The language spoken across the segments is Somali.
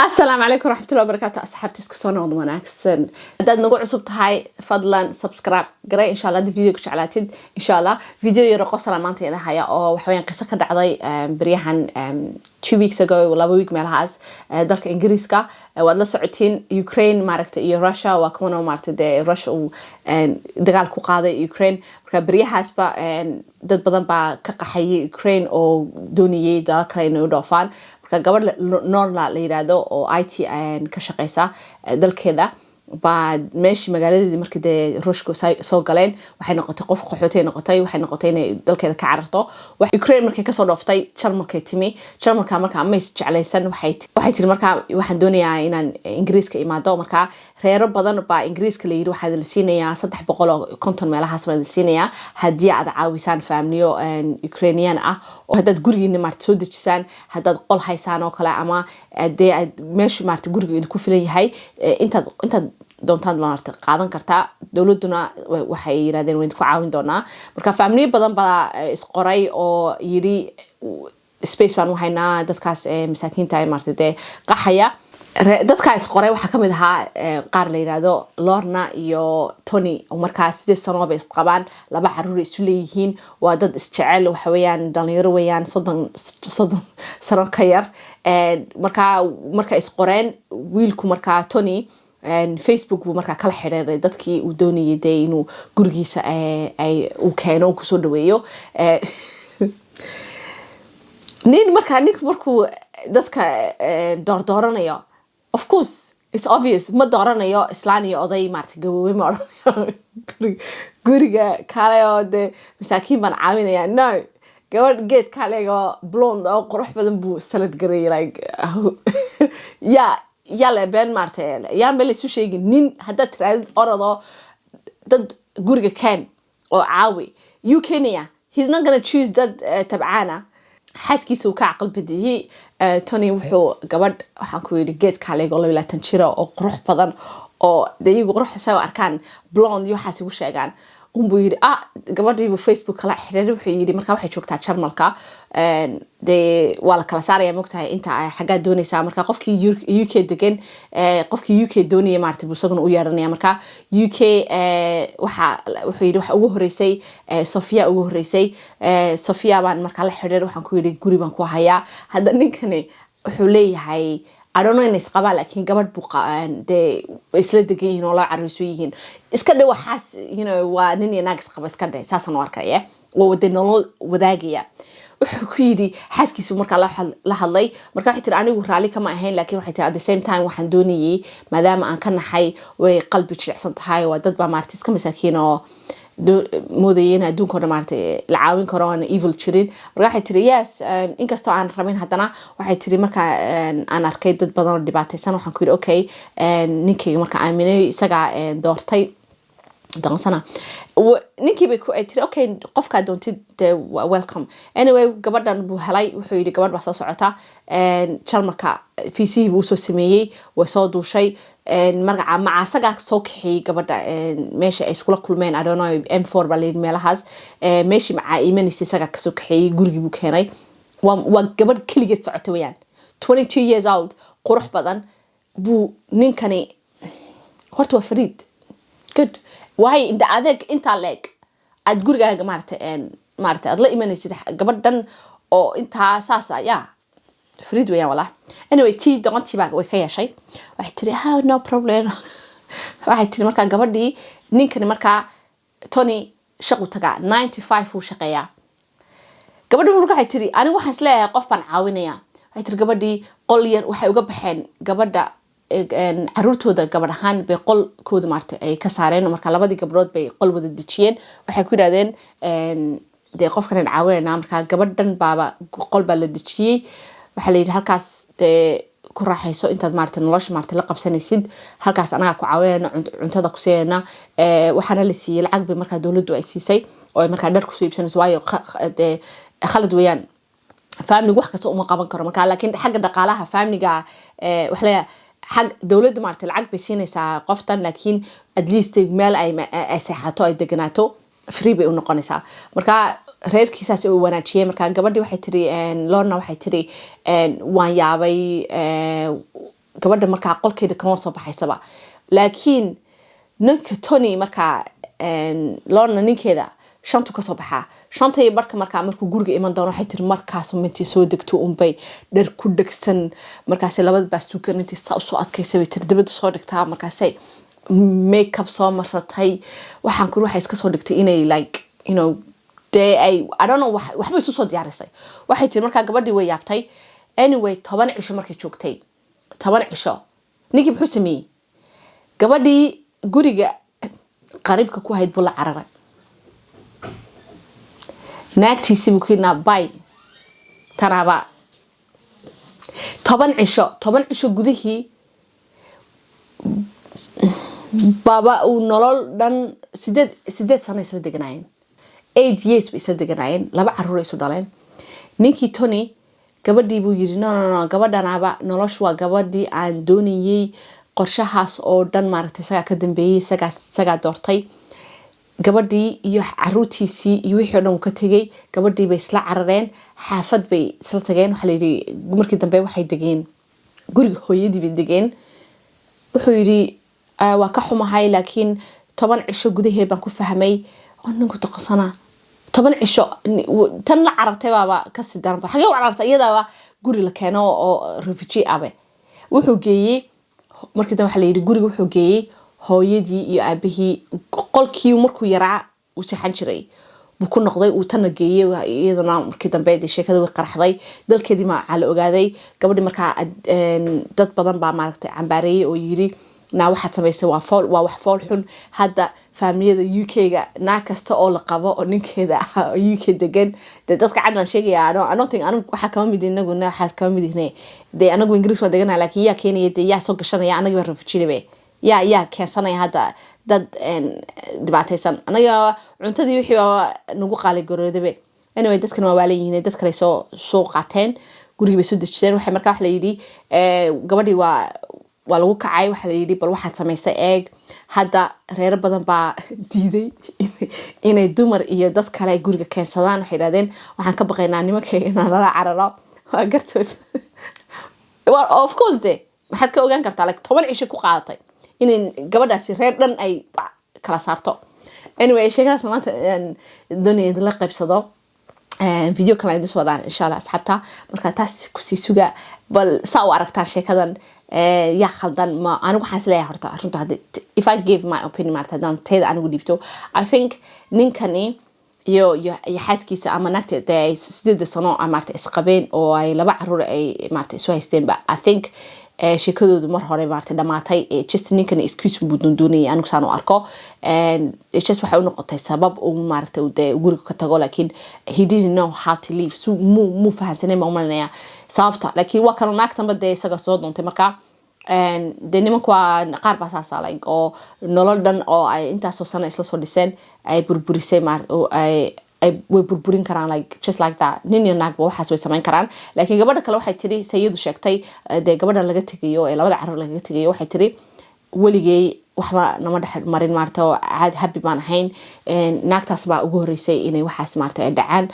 السلام عليكم ورحمة الله وبركاته أصحابتي سكسونا وضمان أكسن هداد نقول عصبت هاي فضلا سبسكرايب قرأي إن شاء الله دي فيديو كشعلاتيد إن شاء الله فيديو يرقو سلامانتي إذا هيا أو وحوين قصة كدعضي بريحان 2 weeks ago ولا week مالهاس دالك إنجريسكا وادلا سعودين يوكرين ماركتا إيو روشا وكمانو ماركتا دي روشا و دقال كو قاضي يوكرين marka bariyahaas ba dad badan baa ka qaxayay Ukraine oo doonayay dalka inay u dhoofaan marka gabadh Norla la yiraahdo oo IT ka shaqeysa dalkeeda ba meeshii magaaladeedii markii de Ruushku soo galeen waxay noqotay qof qaxootay noqotay inay dalkeeda ka cararto wax Ukraine markay ka soo dhooftay Jarmalka timi Jarmalka marka ma is jeclaysan waxay tiri marka waxaan doonayaa inaan Ingiriiska imaado marka reero badan baa Ingiriiska la yiri waxa la siinayaa 350 meelahaas la siinayaa hadii aad caawisaan familyo Ukrainian ah oo hadad gurigiina marti soo dejisaan hadad qol haysaan oo kale ama meeshii marti guriga ku filan yahay inta doontaan maarta qaadan kartaa dawladuna waxay yiraahdeen way ku caawin doonaa marka family badan baa isqoray oo yiri space baan wahaynaa dadkaas masaakiinta ay maartay qaxaya dadka isqoray waxa kamid ahaa qaar la yiraahdo Lorna iyo Tony oo markaas 8 sano bay qabaan laba xaruur isu leeyihiin waa dad isjecel waxa weeyaan dhalinyaro weeyaan 30 sano ka yar marka isqoreen wiilku marka Tony Facebook buu marka kala xiriiray dadkii uu doonayay inuu gurigiisa ay u keeno ku soo dhaweeyo nin markuu dadka dooranayo of course it's obvious ma dooranayo islaan iyo oday maartay gaboowe ma oranayo guriga kale oo de masaakiin baan caawinaya no gabadh geed kale oo blonde oo qurux badan buu salad garay like yalla ben martel yaa meel isu sheegin nin hadda tiraad orado dad guriga kan oo caawi Kenya he's not going to choose dad tabcaana xaaskiisa uu ka aqal badiyay Tony wuxuu gabadh waxaan ku yiri geed kale oo 22 jira oo qurux badan oo iyagu quruxdiisa arkaan blonde iyo waxaas ugu sheegaan buu yiri gabadhiibu Facebook kala xiriiray wuxuu yiri marka waxay joogtaa Jarmalka wala kala saaraya mogtahay inta ay xaga doonaysa marka qofkii UK degan qofkii UK doonaya maartay buu isaguna u yeeranaya marka UK wuxuu yiri waxa ugu horeysay Sofia baan marka la xiriiray waxaan ku yiri guri baan ku hayaa hadda ninkani wuxuu leeyahay I don't know in isqaba laakiin gabadh buu isla degan oo la cariiso yihiin iska dhaw waxaas waa nin iyo naag isqaba iska dhaw saasan arkaya oo wada nolol wadaagaya wuxuu ku yiri xaaskiisu marka la hadlay marka waxay tiri anigu raali kama ahayn laakiin waxay tiri at the same time waxaan doonayay maadaama aan ka naxay way qalbi jilicsan tahay waa dad baa maartay iska masaakiin oo moodayeen adduunka maartay la caawin karo aan evil jirin marka waxay tiri yes inkastoo aan rabin hadana waxay tiri marka aan arkay dad badan oo dhibaataysan waxaan ku yiri okay ninkayga marka aaminay isaga doortay dansana ninkii bay ku tiri okay qofka doontid welcome anyway gabadhan buu helay wuxuu yiri gabadh baa soo socota Jarmalka VC buu soo sameeyay way soo duushay marka macaasaga soo kaxay gabadha meesha ay isku kulmeen I don't know M4 baa meelahaas meeshii macaa iimanaysa isaga ka soo kaxay gurigii buu keenay waa gabadh kaligeed socotay weeyaan 22 years old qurux badan buu ninkani horta waa fariid good why inda adeeg inta leeg aad gurigaaga maartay aad la imanaysid gabadhan oo inta saasa fariid weeyaan wala anyway doontii baa way ka yeeshay waxay tiri no problem waxay tiri marka gabadhii ninkani marka Tony shaqo taga 95 uu shaqeeyaa gabadhu marka waxay tiri anigu waxaan isleeyahay qof baan caawinaya waxay tiri gabadhii qol yar waxay uga baxeen gabadha caruurtooda gabadh ahaan bay qolkooda maartay ay ka saareen marka labadii gabdhood bay qol wada dejiyeen waxay ku yiraahdeen qofkan caawinayna marka gabadhan baaba qol baa la dejiyay waxa la yiri halkaas ku raaxayso intaad maartay nolosha maartay la qabsanaysid halkaas anaga ku caawinayna cuntada ku siiyana waxana la siiyay lacag bay marka dawladdu ay siisay oo marka dhar ku soo iibsanayso waayo khalad weeyaan family wax kasta uma qaban karo marka laakiin xagga dhaqaalaha family-ga wax la حق دولة مارت العقب بسينيسا قفتن لكن at least مال أي ساحته أي دجناته free بيقولنا قنيسة مركا reer kiisaas oo wanaajiyay marka gabadhii waxay tiri Lorna waxay tiri waan yaabay gabadha markaa qolkeeda kama soo baxaysaba laakiin ninka Tony markaa Lorna ninkeeda shantu ka soo baxaa shanta iyo barka markuu guriga iman doono waxay tiri markaas mintii soo degto unbay dhar ku dhagsan markaas labada baasuuka intii soo adkaysay tiri dibadda soo dhigtaa markaas makeup soo marsatay waxaan ku waxay iska soo dhigtay inay like you know I don't know waxba isu soo diyaarisay waxay tiri markaa gabadhii way yaabtay anyway 10 cisho markay joogtay 10 cisho ninkii muxuu sameeyay gabadhii guriga qariibka ku hayd buu la cararay naagtiisii buu keenaa bay tanaba 10 cisho gudihii baba uu nolol dhan 8 sano isla deganaayeen 8 years isla deganaayeen laba caruur isu dhaleen ninkii Tony gabadhii buu yiri no gabadhanaba noloshu waa gabadhii aan doonayay qorshahaas oo dhan maaragtay isaga ka dambeeyay isaga doortay gabadhii iyo caruurtiisii iyo wixii dhan ka tagay gabadhii bay isla carareen xaafad bay isla tageen waxa la yiri markii dambe waxay degeen guriga hooyadii bay degeen wuxuu yiri waa ka xumahay laakiin 10 cisho gudaheed baan ku fahmay oo ninku taqasana 10 cisho tan la carartay baba ka sidan xagee u carartay iyada guri la keeno oo refugee abe wuxuu geeyay markii dambe waxa la yiri guriga wuxuu geeyay hooyadii iyo aabihii qolkii markuu yaraa uu saxan jiray buu ku noqday uu tan geeyay iyaduna markii dambe sheekada way qarxday dalkeedii ma la ogaaday gabadhii markaa dad badan baa maaragtay cambaareeyay oo yiri na waxa sameysay waa wax fool xun hadda familada UK-ga na kasta oo la qabo oo ninkeeda UK degan dadka cadaan sheegaya I don't think anigu waxa kama mid inaguna waxa kama mid inay anagu Ingiriis waa deganaa laakiin yaa keenaya yaa soo gashanaya anaga baa refugee yaa keensanaya hadda dad dhibaataysan anaga cuntadii wixii nagu qaali garoodabe anyway dadkan waa leeyihiin dad kale soo qaateen guriga bay soo dejiyeen waxa markaa wax la yiri gabadhii waa lagu kacay waxa la yiri bal waxa sameysay eeg hadda reer badan baa diiday inay dumar iyo dad kale guriga keensadaan waxay yiraahdeen waxaan ka baqaynaa nimankeena la cararo waa gartood well of course maxaad ka ogaan kartaa like 10 cisho ku qaadatay in gabadhaasi reer dhan ay kala saarto anyway sheekadaas maanta doonayay la qaybsado video kale idin soo wadaan insha Allah asxaabta marka taas ku sii suga bal saa u aragtaa sheekadan yaa khaldan ma anigu waxaan isleeyahay horta runta if I give my opinion marta dan teeda anigu dhibto I think ninkani iyo xaaskiisa ama naagta 8 sano marta isqabeen oo ay laba caruur ay marta isu haysteen ba I think sheekadoodu mar hore marta dhamaatay just ninkan excuse mudun doonay anigu saan u arko and it's just waxa uu noqotay sabab uu marta uu guriga ka tago laakiin he didn't know how to leave so mu fahansanay ma umalnaya sababta laakiin waa kan naagtan bad isaga soo doontay marka and nimanku waa qaar baa saasalay oo nolol dhan oo ay intaas soo sano isla soo dhiseen ay burburisay oo ay way burburin karaan like just like that nin iyo naag waxaas way sameyn karaan laakiin gabadha kale waxay tiri sayadu sheegtay gabadhan laga tagayo ee labada caruur laga tagayo waxay tiri waligay waxba nama dhex marin maarta oo aad happy baan ahayn naagtaas baa ugu horeysay inay waxaas maarta ay dhacaan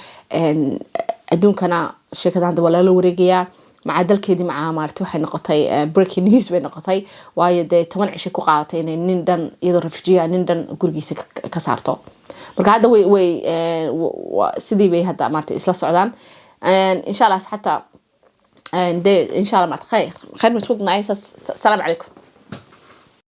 adduunkana sheekadan wala la wareegaya مع dalkeedii maca maartay waxay noqotay breaking news bay noqotay waayo 10 cisho ku qaadatay inay nin dhan iyadoo refugee nin dhan gurigiisa ka saarto marka hadda way sidii bay hadda maartay isla socdaan insha Allah حتى insha Allah maartay khayr mas'uul naayis salaam alaykum